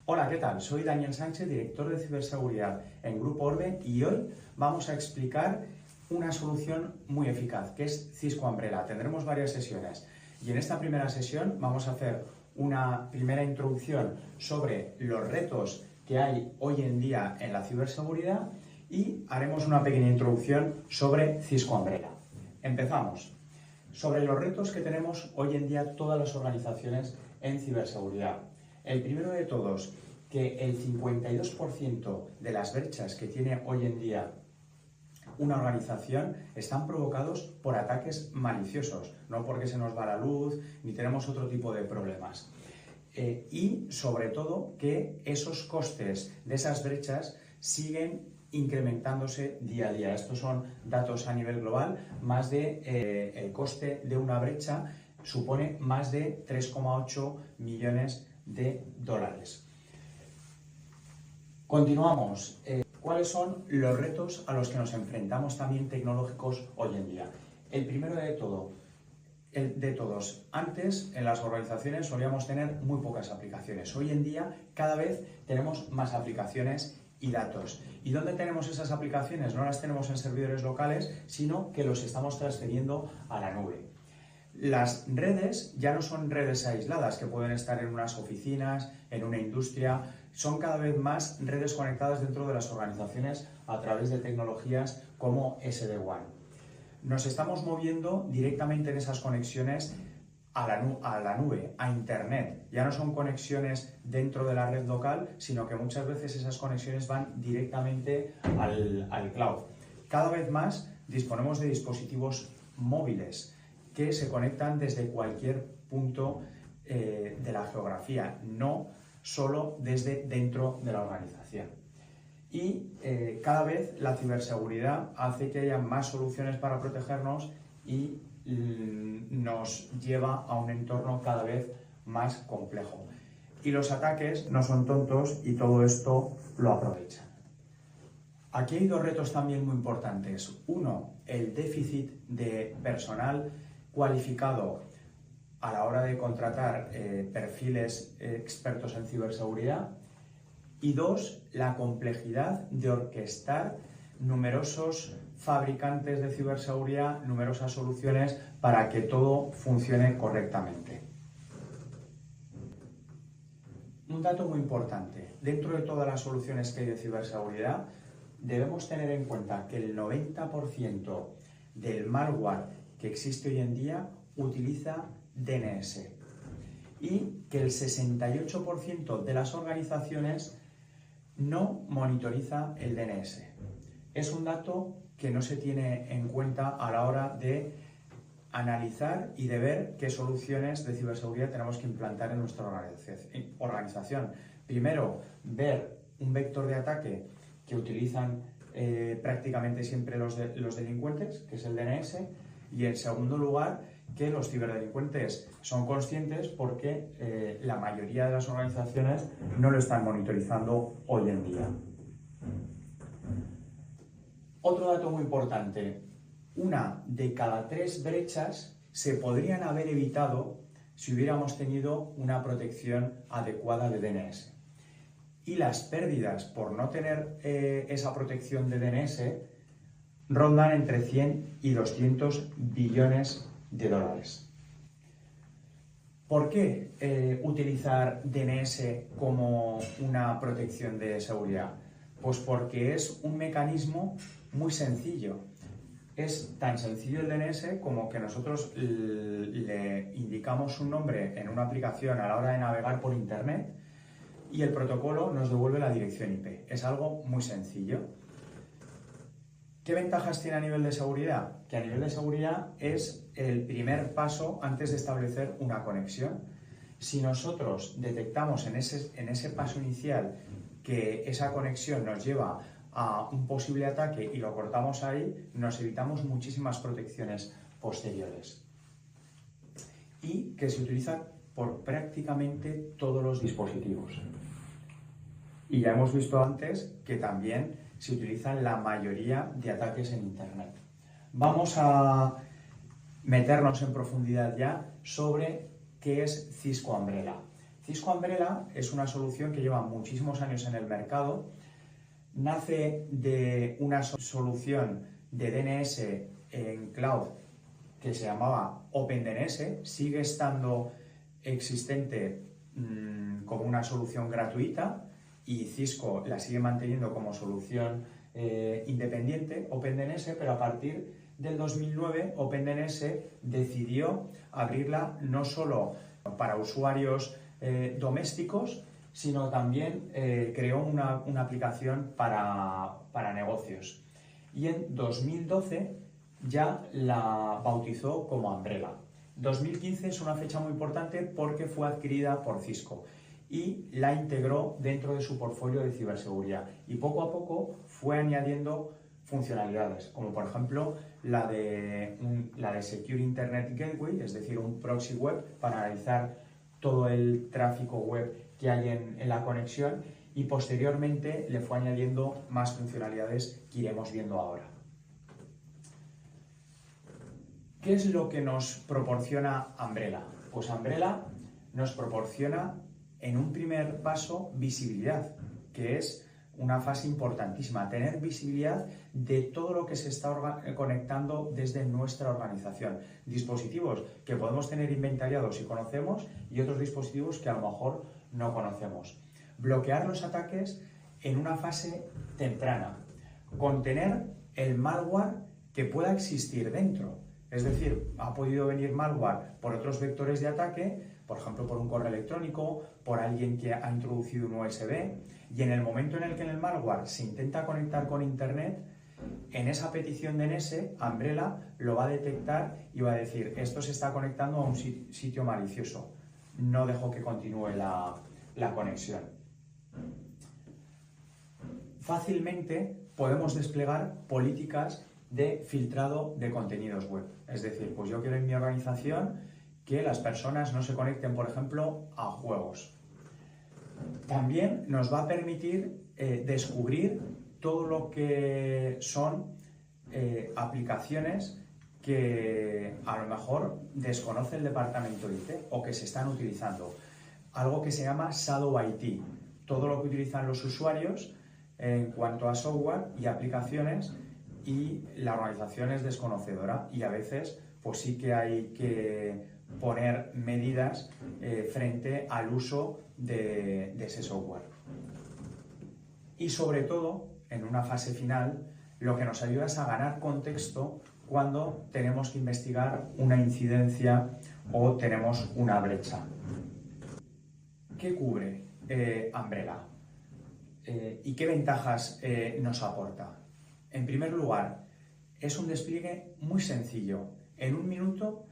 Hola, ¿qué tal? Soy Daniel Sánchez, director de ciberseguridad en Grupo Orbe, y hoy vamos a explicar una solución muy eficaz, que es Cisco Umbrella. Tendremos varias sesiones y en esta primera sesión vamos a hacer una primera introducción sobre los retos que hay hoy en día en la ciberseguridad y haremos una pequeña introducción sobre Cisco Umbrella. Empezamos. Sobre los retos que tenemos hoy en día todas las organizaciones en ciberseguridad. El primero de todos, que el 52% de las brechas que tiene hoy en día una organización están provocados por ataques maliciosos, no porque se nos va la luz ni tenemos otro tipo de problemas. Y sobre todo que esos costes de esas brechas siguen incrementándose día a día. Estos son datos a nivel global. El coste de una brecha supone más de 3,8 millones de dólares. Continuamos. ¿Cuáles son los retos a los que nos enfrentamos también tecnológicos hoy en día? El primero de todos, antes en las organizaciones solíamos tener muy pocas aplicaciones. Hoy en día cada vez tenemos más aplicaciones y datos. ¿Y dónde tenemos esas aplicaciones? No las tenemos en servidores locales, sino que los estamos transfiriendo a la nube. Las redes ya no son redes aisladas que pueden estar en unas oficinas, en una industria, son cada vez más redes conectadas dentro de las organizaciones a través de tecnologías como SD-WAN. Nos estamos moviendo directamente en esas conexiones a la nube, a Internet. Ya no son conexiones dentro de la red local, sino que muchas veces esas conexiones van directamente al cloud. Cada vez más disponemos de dispositivos móviles que se conectan desde cualquier punto de la geografía, no solo desde dentro de la organización. Y cada vez la ciberseguridad hace que haya más soluciones para protegernos y nos lleva a un entorno cada vez más complejo. Y los ataques no son tontos y todo esto lo aprovechan. Aquí hay dos retos también muy importantes. Uno, el déficit de personal cualificado a la hora de contratar perfiles expertos en ciberseguridad. Y dos, la complejidad de orquestar numerosos fabricantes de ciberseguridad, numerosas soluciones para que todo funcione correctamente. Un dato muy importante, dentro de todas las soluciones que hay de ciberseguridad, debemos tener en cuenta que el 90% del malware que existe hoy en día utiliza DNS y que el 68% de las organizaciones no monitoriza el DNS. Es un dato que no se tiene en cuenta a la hora de analizar y de ver qué soluciones de ciberseguridad tenemos que implantar en nuestra organización. Primero, ver un vector de ataque que utilizan prácticamente siempre los delincuentes, que es el DNS, y en segundo lugar, que los ciberdelincuentes son conscientes porque la mayoría de las organizaciones no lo están monitorizando hoy en día. Otro dato muy importante, 1 de cada 3 brechas se podrían haber evitado si hubiéramos tenido una protección adecuada de DNS. Y las pérdidas por no tener esa protección de DNS rondan entre 100 y 200 billones de dólares. ¿Por qué utilizar DNS como una protección de seguridad? Pues porque es un mecanismo muy sencillo. Es tan sencillo el DNS como que nosotros le indicamos un nombre en una aplicación a la hora de navegar por Internet y el protocolo nos devuelve la dirección IP. Es algo muy sencillo. ¿Qué ventajas tiene a nivel de seguridad? Que a nivel de seguridad es el primer paso antes de establecer una conexión. Si nosotros detectamos en ese paso inicial que esa conexión nos lleva a un posible ataque y lo cortamos ahí, nos evitamos muchísimas protecciones posteriores. Y que se utiliza por prácticamente todos los dispositivos. Y ya hemos visto antes que también se utilizan la mayoría de ataques en Internet. Vamos a meternos en profundidad ya sobre qué es Cisco Umbrella. Cisco Umbrella es una solución que lleva muchísimos años en el mercado. Nace de una solución de DNS en cloud que se llamaba OpenDNS, sigue estando existente como una solución gratuita y Cisco la sigue manteniendo como solución independiente, OpenDNS, pero a partir del 2009 OpenDNS decidió abrirla no solo para usuarios domésticos, sino también creó una aplicación para negocios. Y en 2012 ya la bautizó como Umbrella. 2015 es una fecha muy importante porque fue adquirida por Cisco y la integró dentro de su portfolio de ciberseguridad y poco a poco fue añadiendo funcionalidades, como por ejemplo la de Secure Internet Gateway, es decir, un proxy web para analizar todo el tráfico web que hay en la conexión, y posteriormente le fue añadiendo más funcionalidades que iremos viendo ahora. ¿Qué es lo que nos proporciona Umbrella? Pues Umbrella nos proporciona en un primer paso visibilidad, que es una fase importantísima, tener visibilidad de todo lo que se está conectando desde nuestra organización. Dispositivos que podemos tener inventariados y conocemos y otros dispositivos que a lo mejor no conocemos. Bloquear los ataques en una fase temprana. Contener el malware que pueda existir dentro. Es decir, ha podido venir malware por otros vectores de ataque, por ejemplo, por un correo electrónico, por alguien que ha introducido un USB, y en el momento en el que el malware se intenta conectar con Internet, en esa petición DNS, Umbrella lo va a detectar y va a decir: esto se está conectando a un sitio malicioso, no dejo que continúe la conexión. Fácilmente podemos desplegar políticas de filtrado de contenidos web. Es decir, pues yo quiero en mi organización que las personas no se conecten, por ejemplo, a juegos. También nos va a permitir descubrir todo lo que son aplicaciones que a lo mejor desconoce el departamento IT o que se están utilizando. Algo que se llama Shadow IT. Todo lo que utilizan los usuarios en cuanto a software y aplicaciones, y la organización es desconocedora y a veces pues sí que hay que poner medidas frente al uso de ese software. Y sobre todo, en una fase final, lo que nos ayuda es a ganar contexto cuando tenemos que investigar una incidencia o tenemos una brecha. ¿Qué cubre Umbrella? ¿Y qué ventajas nos aporta? En primer lugar, es un despliegue muy sencillo. En un minuto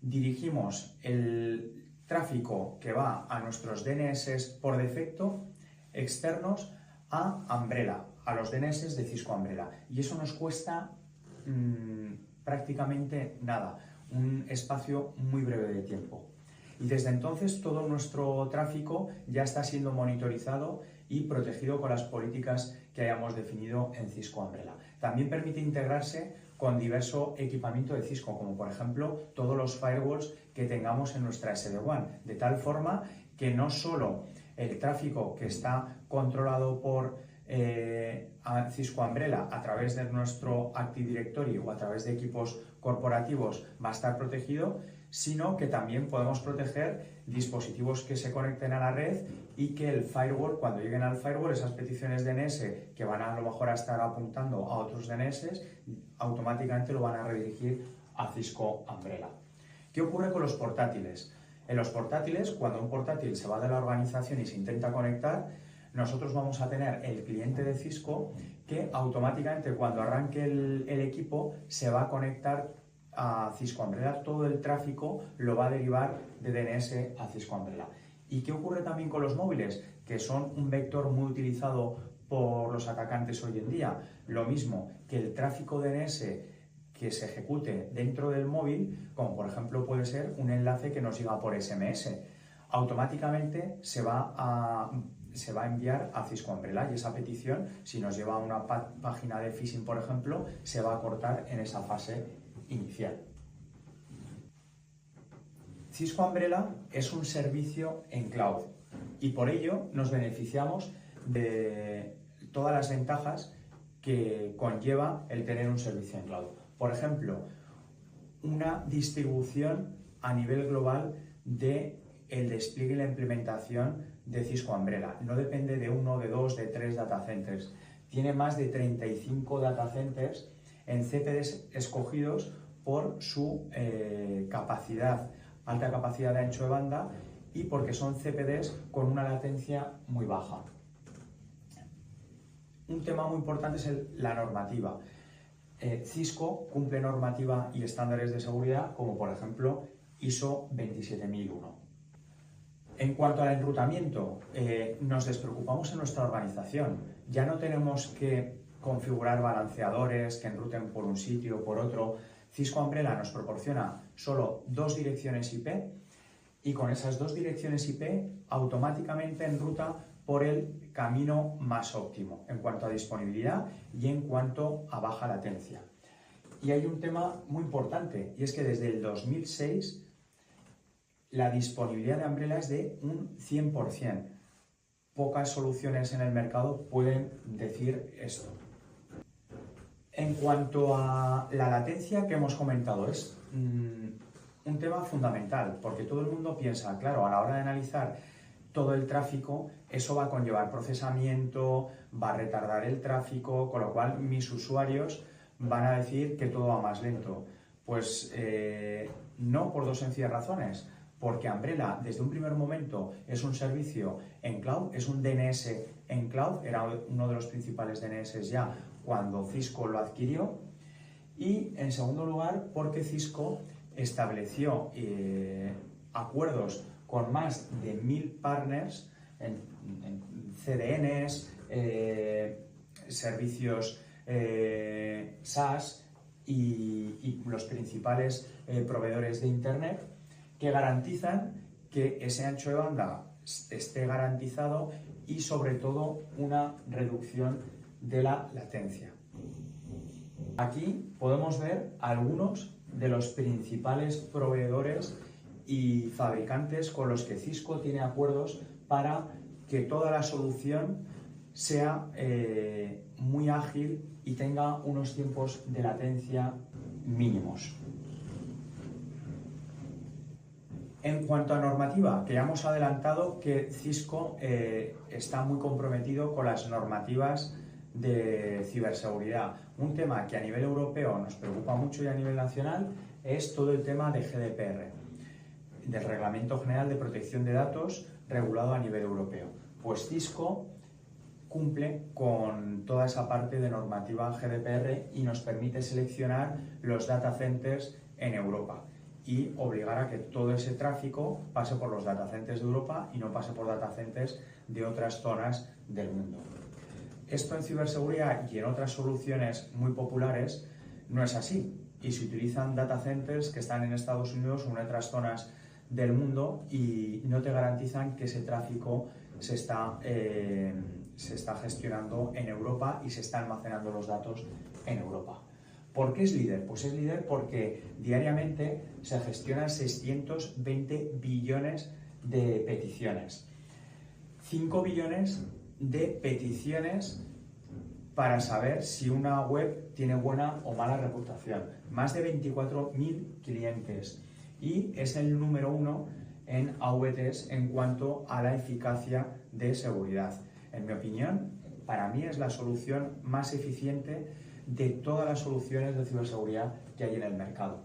dirigimos el tráfico que va a nuestros DNS por defecto externos a Umbrella, a los DNS de Cisco Umbrella. Y eso nos cuesta prácticamente nada, un espacio muy breve de tiempo. Y desde entonces todo nuestro tráfico ya está siendo monitorizado y protegido con las políticas que hayamos definido en Cisco Umbrella. También permite integrarse con diverso equipamiento de Cisco, como por ejemplo todos los firewalls que tengamos en nuestra SD-WAN, de tal forma que no solo el tráfico que está controlado por Cisco Umbrella a través de nuestro Active Directory o a través de equipos corporativos va a estar protegido, sino que también podemos proteger dispositivos que se conecten a la red y que el firewall, cuando lleguen al firewall, esas peticiones DNS que van a lo mejor a estar apuntando a otros DNS, automáticamente lo van a redirigir a Cisco Umbrella. ¿Qué ocurre con los portátiles? En los portátiles, cuando un portátil se va de la organización y se intenta conectar, nosotros vamos a tener el cliente de Cisco que automáticamente, cuando arranque el equipo, se va a conectar a Cisco Umbrella. Todo el tráfico lo va a derivar de DNS a Cisco Umbrella. ¿Y qué ocurre también con los móviles? Que son un vector muy utilizado por los atacantes hoy en día. Lo mismo que el tráfico DNS que se ejecute dentro del móvil, como por ejemplo puede ser un enlace que nos llega por SMS, automáticamente se va a enviar a Cisco Umbrella, y esa petición, si nos lleva a una página de phishing, por ejemplo, se va a cortar en esa fase inicial. Cisco Umbrella es un servicio en cloud. y por ello nos beneficiamos de todas las ventajas que conlleva el tener un servicio en cloud. Por ejemplo, una distribución a nivel global del despliegue y la implementación de Cisco Umbrella. No depende de uno, de dos, de tres data centers. Tiene más de 35 data centers en CPDs escogidos por su capacidad, alta capacidad de ancho de banda, y porque son CPDs con una latencia muy baja. Un tema muy importante es la normativa. Cisco cumple normativa y estándares de seguridad como por ejemplo ISO 27001. En cuanto al enrutamiento, nos despreocupamos en nuestra organización. Ya no tenemos que configurar balanceadores que enruten por un sitio o por otro. Cisco Umbrella nos proporciona solo 2 direcciones IP y con esas 2 direcciones IP automáticamente enruta por el camino más óptimo en cuanto a disponibilidad y en cuanto a baja latencia. Y hay un tema muy importante, y es que desde el 2006 la disponibilidad de Umbrella es de un 100%. Pocas soluciones en el mercado pueden decir esto. En cuanto a la latencia que hemos comentado, es un tema fundamental, porque todo el mundo piensa, claro, a la hora de analizar todo el tráfico, eso va a conllevar procesamiento, va a retardar el tráfico, con lo cual mis usuarios van a decir que todo va más lento. Pues no, por 2 sencillas razones. Porque Umbrella desde un primer momento es un servicio en cloud, es un DNS en cloud, era uno de los principales DNS ya cuando Cisco lo adquirió. Y en segundo lugar, porque Cisco estableció acuerdos con más de 1000 partners en CDNs, servicios SaaS y los principales proveedores de Internet, que garantizan que ese ancho de banda esté garantizado y sobre todo una reducción de la latencia. Aquí podemos ver algunos de los principales proveedores y fabricantes con los que Cisco tiene acuerdos para que toda la solución sea muy ágil y tenga unos tiempos de latencia mínimos. En cuanto a normativa, que ya hemos adelantado que Cisco está muy comprometido con las normativas de ciberseguridad. Un tema que a nivel europeo nos preocupa mucho y a nivel nacional es todo el tema de GDPR, del Reglamento General de Protección de Datos regulado a nivel europeo. Pues Cisco cumple con toda esa parte de normativa GDPR y nos permite seleccionar los data centers en Europa y obligar a que todo ese tráfico pase por los data centers de Europa y no pase por data centers de otras zonas del mundo. Esto en ciberseguridad y en otras soluciones muy populares no es así, y se utilizan data centers que están en Estados Unidos o en otras zonas del mundo y no te garantizan que ese tráfico se está gestionando en Europa y se están almacenando los datos en Europa. ¿Por qué es líder? Pues es líder porque diariamente se gestionan 620 billones de peticiones. 5 billones de peticiones para saber si una web tiene buena o mala reputación. Más de 24.000 clientes. Y es el número 1 en AVTs en cuanto a la eficacia de seguridad. En mi opinión, para mí es la solución más eficiente de todas las soluciones de ciberseguridad que hay en el mercado.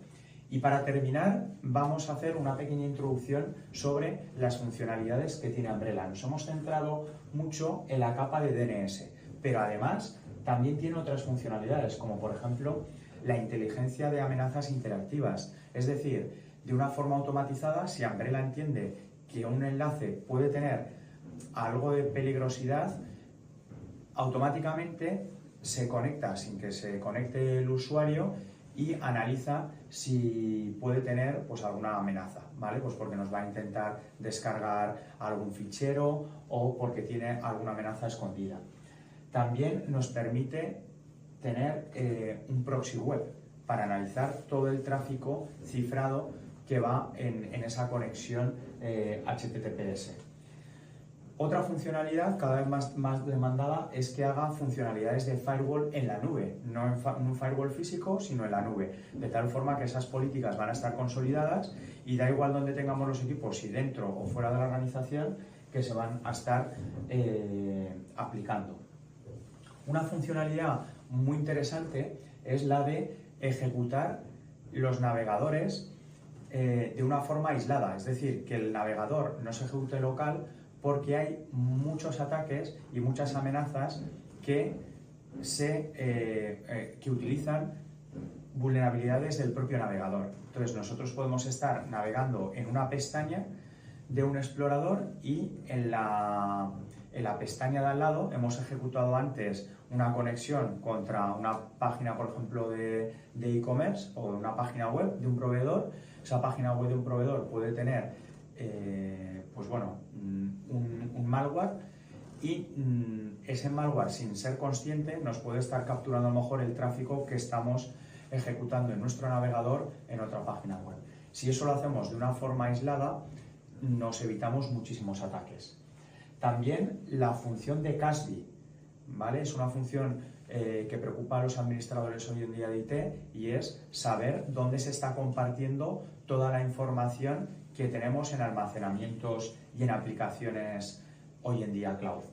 Y para terminar, vamos a hacer una pequeña introducción sobre las funcionalidades que tiene Umbrella. Nos hemos centrado mucho en la capa de DNS, pero además también tiene otras funcionalidades, como por ejemplo la inteligencia de amenazas interactivas. Es decir, de una forma automatizada, si Umbrella entiende que un enlace puede tener algo de peligrosidad, automáticamente se conecta sin que se conecte el usuario y analiza si puede tener pues alguna amenaza, ¿vale? Pues porque nos va a intentar descargar algún fichero o porque tiene alguna amenaza escondida. También nos permite tener un proxy web para analizar todo el tráfico cifrado que va en esa conexión HTTPS. Otra funcionalidad cada vez más demandada es que haga funcionalidades de firewall en la nube, no en un firewall físico, sino en la nube, de tal forma que esas políticas van a estar consolidadas y da igual donde tengamos los equipos, si dentro o fuera de la organización, que se van a estar aplicando. Una funcionalidad muy interesante es la de ejecutar los navegadores de una forma aislada, es decir, que el navegador no se ejecute local, porque hay muchos ataques y muchas amenazas que utilizan vulnerabilidades del propio navegador. Entonces nosotros podemos estar navegando en una pestaña de un explorador y en la pestaña de al lado hemos ejecutado antes una conexión contra una página, por ejemplo, de e-commerce o de una página web de un proveedor. Esa página web de un proveedor puede tener un malware y ese malware, sin ser consciente, nos puede estar capturando a lo mejor el tráfico que estamos ejecutando en nuestro navegador en otra página web. Si eso lo hacemos de una forma aislada, nos evitamos muchísimos ataques. También la función de CASB, ¿vale? Es una función que preocupa a los administradores hoy en día de IT y es saber dónde se está compartiendo toda la información que tenemos en almacenamientos y en aplicaciones hoy en día cloud.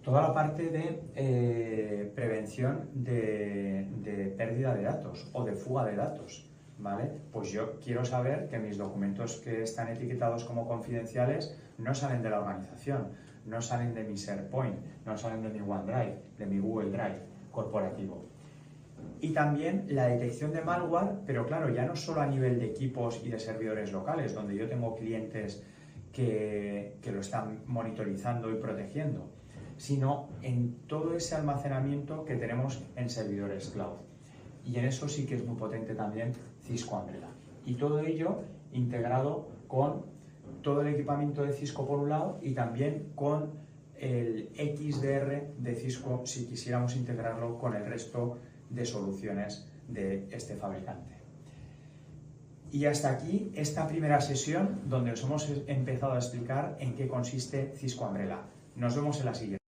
Toda la parte de prevención de pérdida de datos o de fuga de datos, ¿vale? Pues yo quiero saber que mis documentos que están etiquetados como confidenciales no salen de la organización, no salen de mi SharePoint, no salen de mi OneDrive, de mi Google Drive corporativo. Y también la detección de malware, pero claro, ya no solo a nivel de equipos y de servidores locales, donde yo tengo clientes que lo están monitorizando y protegiendo, sino en todo ese almacenamiento que tenemos en servidores cloud. Y en eso sí que es muy potente también Cisco Umbrella. Y todo ello integrado con todo el equipamiento de Cisco por un lado y también con el XDR de Cisco si quisiéramos integrarlo con el resto de soluciones de este fabricante. Y hasta aquí esta primera sesión donde os hemos empezado a explicar en qué consiste Cisco Umbrella. Nos vemos en la siguiente.